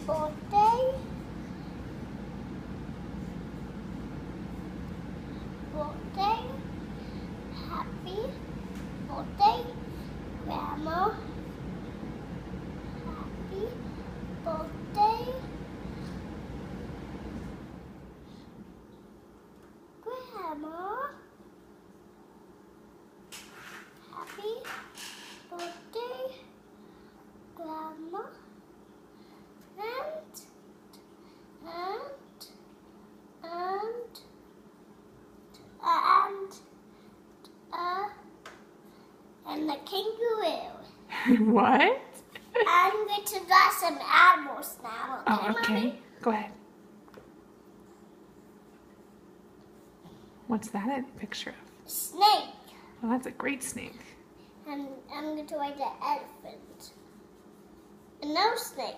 birthday. Birthday. Happy birthday, Grandma. Happy birthday, Grandma. Happy birthday, Grandma. And the kangaroo. What? I'm going to draw some animals now. Oh, okay. Mommy? Go ahead. What's that a picture of? Snake. Oh, that's a great snake. And I'm going to write an elephant. And no snake.